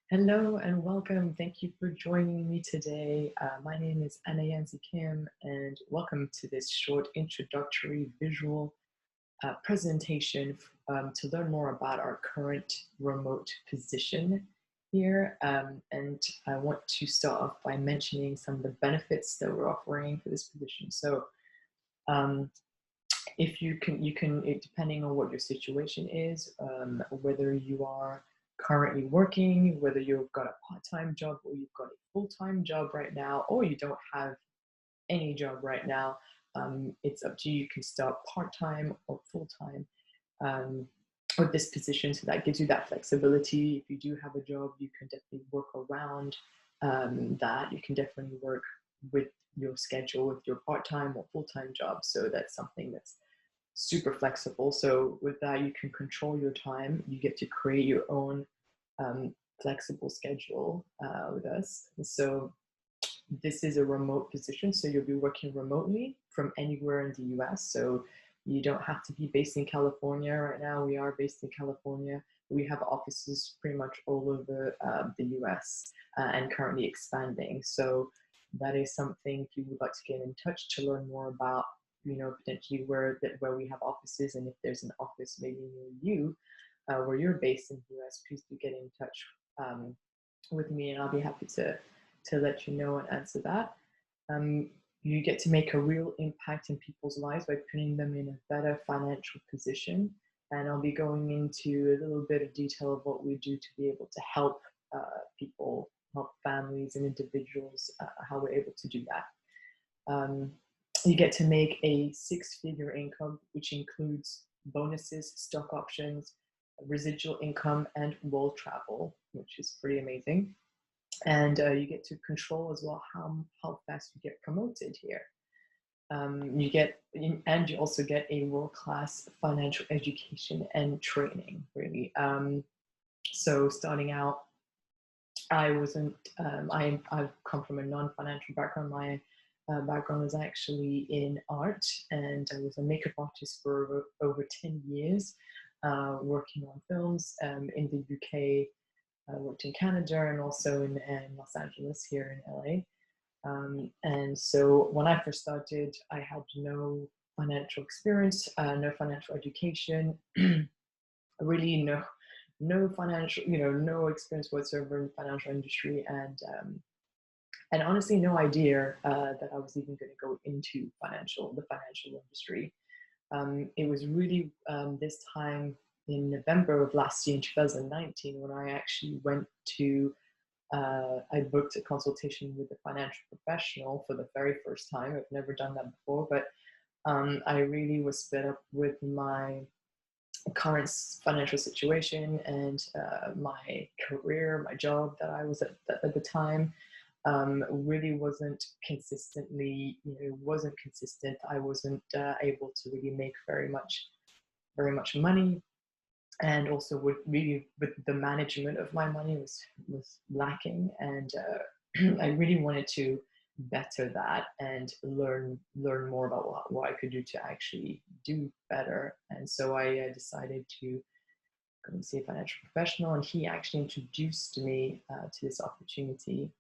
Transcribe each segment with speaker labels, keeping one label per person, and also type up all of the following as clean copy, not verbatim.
Speaker 1: Hello and welcome. Thank you for joining me today. My name is Anayansi Kim, and welcome to this short introductory visual presentation to learn more about our current remote position here. And I want to start off by mentioning some of the benefits that we're offering for this position. So, um, if depending on what your situation is, whether you are currently working, whether you've got a part-time job or you've got a full-time job right now, or you don't have any job right now, it's up to you. You can start part-time or full-time um, with this position, so that gives you that flexibility. If you do have a job, you can definitely work around that. You can definitely work with your schedule with your part-time or full-time job, so that's something that's super flexible. So with that, you can control your time. You get to create your own flexible schedule with us. And so this is a remote position, so you'll be working remotely from anywhere in the US. So you don't have to be based in California. Right now, we are based in California. We have offices pretty much all over the US and currently expanding. So that is something, if you would like to get in touch to learn more about, potentially where we have offices, and if there's an office maybe near you, where you're based in the US, please do get in touch with me, and I'll be happy to let you know and answer that. You get to make a real impact in people's lives by putting them in a better financial position. And I'll be going into a little bit of detail of what we do to be able to help people, help families and individuals, how we're able to do that. You get to make a six-figure income, which includes bonuses, stock options, residual income, and world travel, which is pretty amazing. And you get to control as well how fast you get promoted here. And you also get a world-class financial education and training, really. So starting out, I wasn't. I've come from a non-financial background. My background was actually in art, and I was a makeup artist for over 10 years, working on films in the UK. I worked in Canada and also in Los Angeles here in LA. And so when I first started, I had no financial experience, no financial education, really no financial, no experience whatsoever in the financial industry, and honestly, no idea that I was even going to go into the financial industry. It was really this time in November of last year, in 2019, when I actually went to, I booked a consultation with a financial professional for the very first time. I've never done that before, but I really was fed up with my current financial situation and my career, my job that I was at the time. Really wasn't consistently, wasn't consistent. I wasn't able to really make very much money, and also with the management of my money was lacking, and I really wanted to better that and learn more about what I could do to actually do better. And so I decided to go and see a financial professional, and he actually introduced me to this opportunity,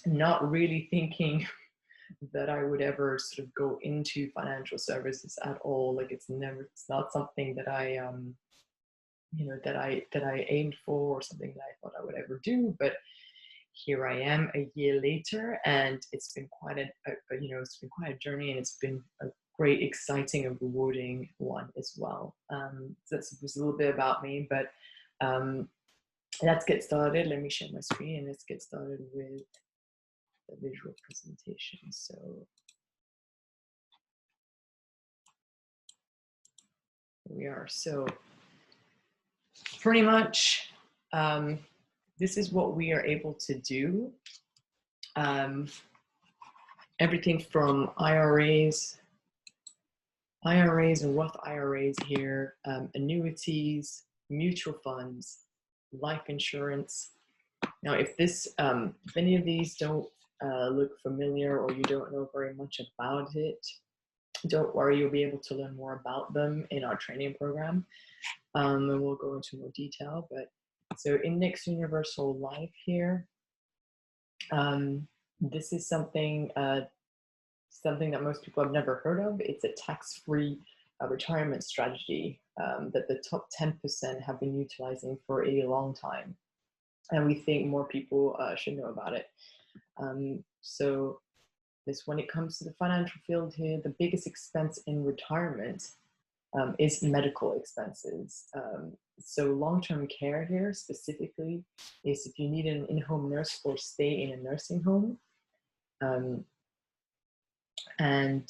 Speaker 1: not really thinking that I would ever sort of go into financial services at all. Like it's not something that I that I aimed for, or something that I thought I would ever do. But here I am a year later, and it's been it's been quite a journey, and it's been a great, exciting, and rewarding one as well. So that's just a little bit about me, but let's get started. Let me share my screen and let's get started with the visual presentation. So here we are. So pretty much, this is what we are able to do. Everything from IRAs and Roth IRAs here, annuities, mutual funds, life insurance. Now, if any of these don't look familiar, or you don't know very much about it, don't worry, you'll be able to learn more about them in our training program. And we'll go into more detail, but So Index Universal Life here. This is something something that most people have never heard of. It's a tax-free retirement strategy that the top 10% have been utilizing for a long time. And we think more people should know about it. So when it comes to the financial field here, the biggest expense in retirement is medical expenses. So long-term care here specifically is if you need an in-home nurse or stay in a nursing home. And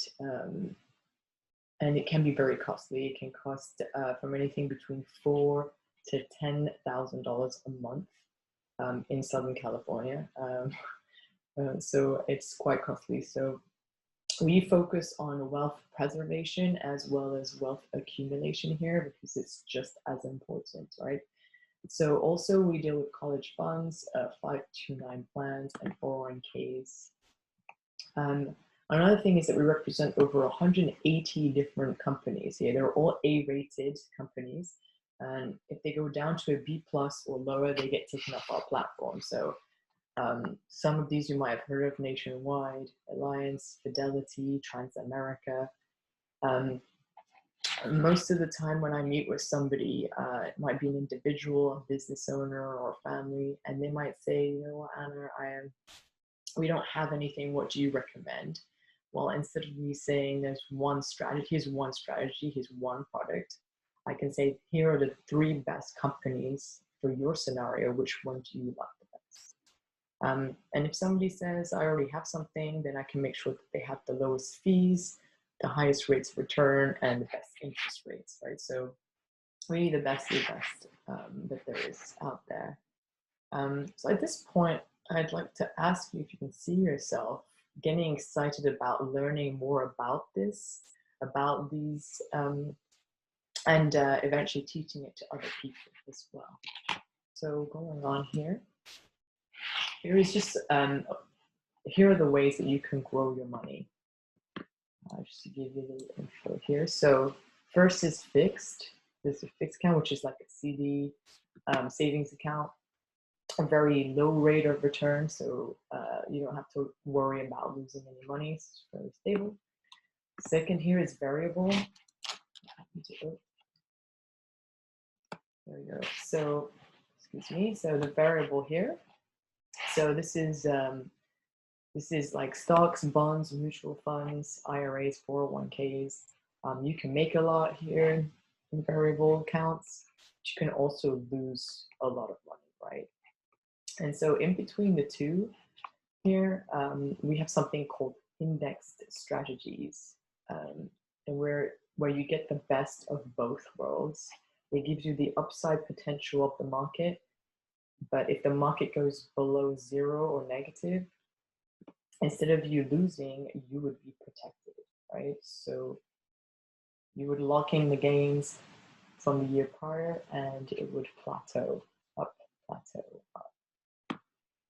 Speaker 1: it can be very costly. It can cost from anything between $4,000 to $10,000 a month in Southern California. So it's quite costly. So we focus on wealth preservation as well as wealth accumulation here because it's just as important, right? So also we deal with college funds, 529 plans, and 401ks. Another thing is that we represent over 180 different companies here. They're all A-rated companies. And if they go down to a B+ or lower, they get taken off our platform. So some of these you might have heard of: Nationwide, Alliance, Fidelity, Transamerica. Most of the time when I meet with somebody, it might be an individual, a business owner, or family, and they might say, you know what, Anna, we don't have anything, what do you recommend? Well, instead of me saying there's one strategy, here's one product, I can say, here are the 3 best companies for your scenario. Which one do you like the best? And if somebody says, I already have something, then I can make sure that they have the lowest fees, the highest rates of return, and the best interest rates, right? So really the best that there is out there. So at this point, I'd like to ask you if you can see yourself getting excited about learning more about this, about these, and eventually teaching it to other people as well. So going on here, here is just, here are the ways that you can grow your money. Just to give you a little info here. So first is fixed. There's a fixed account, which is like a CD savings account. A very low rate of return, so you don't have to worry about losing any money. It's very stable. Second here is variable. There we go. So, excuse me. So the variable here. So this is like stocks, bonds, mutual funds, IRAs, 401ks. You can make a lot here in variable accounts. But you can also lose a lot of money, right? And so in between the two here, we have something called indexed strategies, and where you get the best of both worlds. It gives you the upside potential of the market, but if the market goes below 0 or negative, instead of you losing, you would be protected, right? So you would lock in the gains from the year prior, and it would plateau up.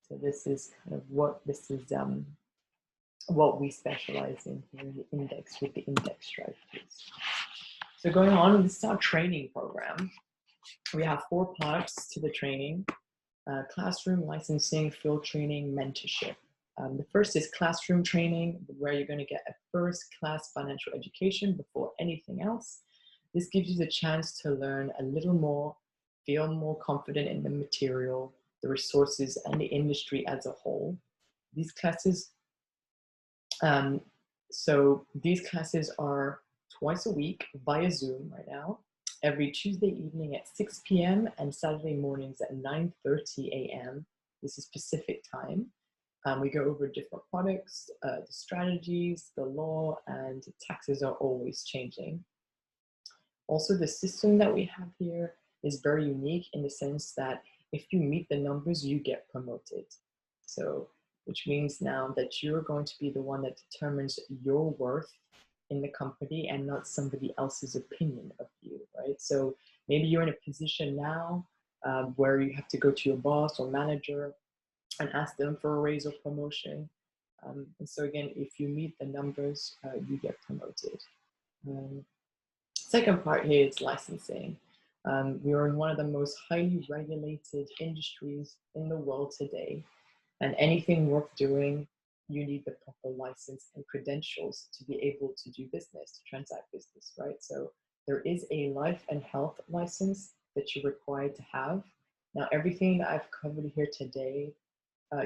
Speaker 1: So this is kind of what what we specialize in here, the index, with the index strategies. So going on, this is our training program. We have 4 parts to the training: classroom, licensing, field training, mentorship. The first is classroom training, where you're going to get a first-class financial education before anything else. This gives you the chance to learn a little more, feel more confident in the material, the resources, and the industry as a whole. These classes, these classes are twice a week via Zoom right now, every Tuesday evening at 6 p.m. and Saturday mornings at 9:30 a.m. This is Pacific time. We go over different products, the strategies, the law, and taxes are always changing. Also, the system that we have here is very unique in the sense that if you meet the numbers, you get promoted. So, which means now that you're going to be the one that determines your worth in the company and not somebody else's opinion of you, right? So maybe you're in a position now where you have to go to your boss or manager and ask them for a raise or promotion. And so again, if you meet the numbers, you get promoted. Second part here is licensing. We are in one of the most highly regulated industries in the world today, and anything worth doing, you need the proper license and credentials to be able to do business, to transact business, right? So there is a life and health license that you're required to have. Now, everything that I've covered here today,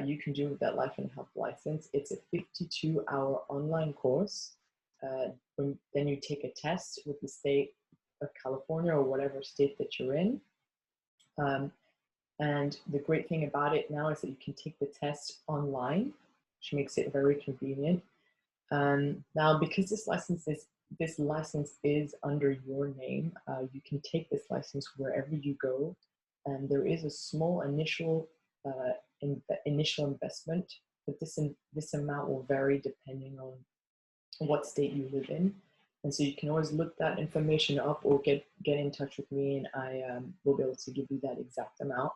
Speaker 1: you can do with that life and health license. It's a 52-hour online course. Then you take a test with the state of California or whatever state that you're in. And the great thing about it now is that you can take the test online, which makes it very convenient. Now, because this license is under your name, you can take this license wherever you go, and there is a small initial investment, but this amount will vary depending on what state you live in. And so you can always look that information up or get in touch with me, and I will be able to give you that exact amount.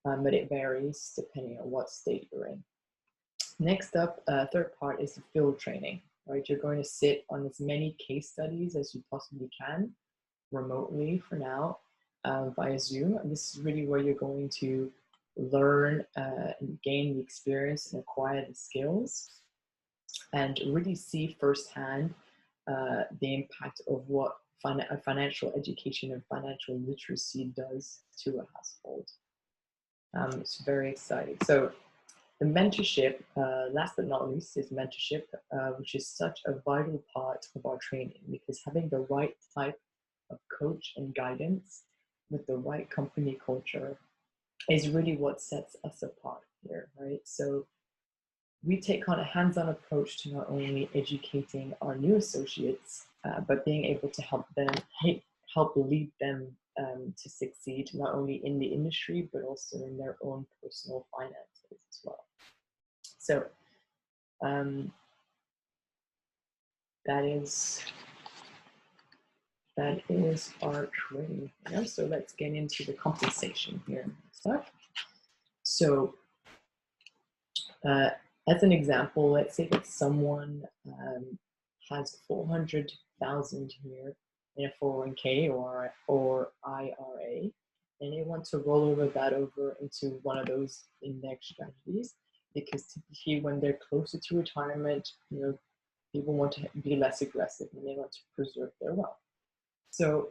Speaker 1: But it varies depending on what state you're in. Next up, third part is the field training, right? You're going to sit on as many case studies as you possibly can, remotely for now, via Zoom. And this is really where you're going to learn and gain the experience and acquire the skills and really see firsthand the impact of what financial education and financial literacy does to a household. It's very exciting. So the mentorship, last but not least, is mentorship, which is such a vital part of our training, because having the right type of coach and guidance with the right company culture is really what sets us apart here, right? So we take on a hands-on approach to not only educating our new associates, but being able to help lead them to succeed, not only in the industry, but also in their own personal finances as well. So that is our training. Yeah? So let's get into the compensation here and stuff. So as an example, let's say that someone has 400,000 here in a 401k or IRA, and they want to roll that over into one of those index strategies, because typically when they're closer to retirement, people want to be less aggressive and they want to preserve their wealth. So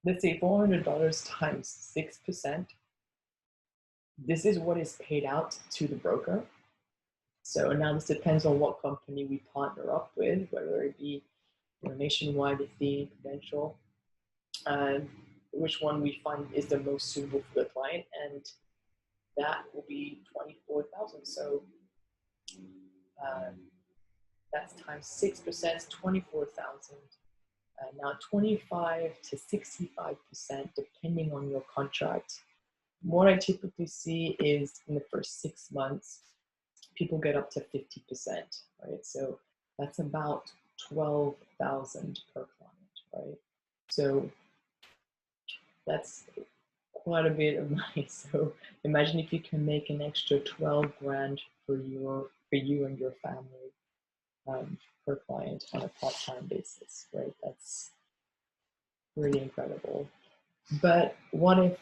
Speaker 1: let's say $400 times 6%. This is what is paid out to the broker. So now this depends on what company we partner up with, whether it be Nationwide, Athene, Prudential, which one we find is the most suitable for the client, and that will be 24,000. So that's times 6%, 24,000. Now 25 to 65%, depending on your contract. What I typically see is in the first 6 months, people get up to 50%, right? So that's about 12,000 per client, right? So that's quite a bit of money. So imagine if you can make an extra 12 grand for you and your family per client on a part-time basis, right? That's really incredible. But what if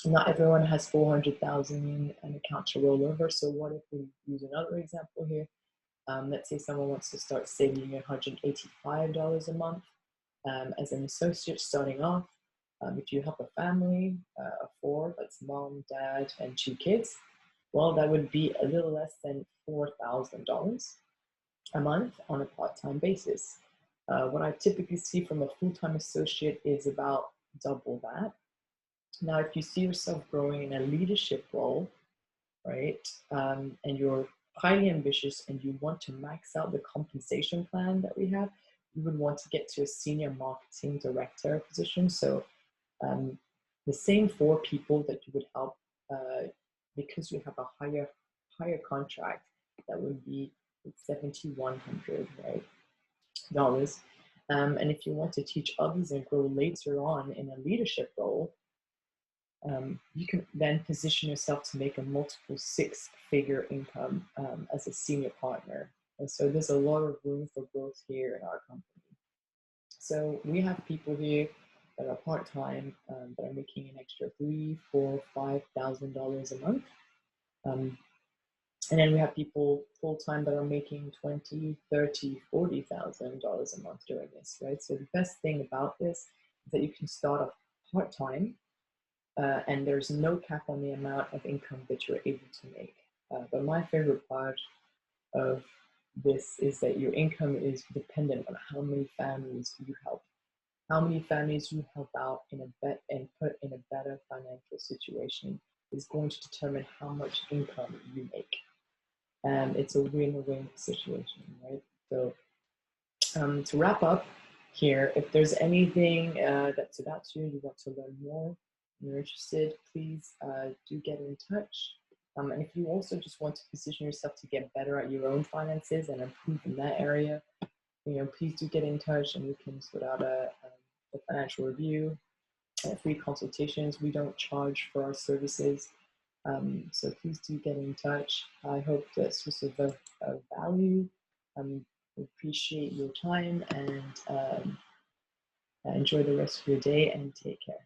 Speaker 1: not everyone has 400,000 in an account to roll over? So what if we use another example here? Let's say someone wants to start saving $185 a month as an associate starting off. If you have a family of 4, that's mom, dad, and 2 kids, well, that would be a little less than $4,000 a month on a part-time basis. What I typically see from a full-time associate is about double that. Now, if you see yourself growing in a leadership role, right, and you're highly ambitious and you want to max out the compensation plan that we have, you would want to get to a senior marketing director position. So the same 4 people that you would help, because you have a higher contract, that would be $7,100, right, dollars. And if you want to teach others and grow later on in a leadership role, you can then position yourself to make a multiple 6-figure income as a senior partner. And so there's a lot of room for growth here in our company. So we have people here that are part-time, that are making an extra $3, $4, $5,000 a month. And then we have people full-time that are making 20, 30, $40,000 a month doing this, right? So the best thing about this is that you can start off part-time, and there's no cap on the amount of income that you're able to make. But my favorite part of this is that your income is dependent on how many families you help. How many families you help out in and put in a better financial situation is going to determine how much income you make. And it's a win-win situation, right? So to wrap up here, if there's anything that stood out to you, you want to learn more, and you're interested, please do get in touch. And if you also just want to position yourself to get better at your own finances and improve in that area, please do get in touch, and we can sort out a financial review, free consultations. We don't charge for our services. So please do get in touch. I hope this was of value. Appreciate your time, and enjoy the rest of your day, and take care.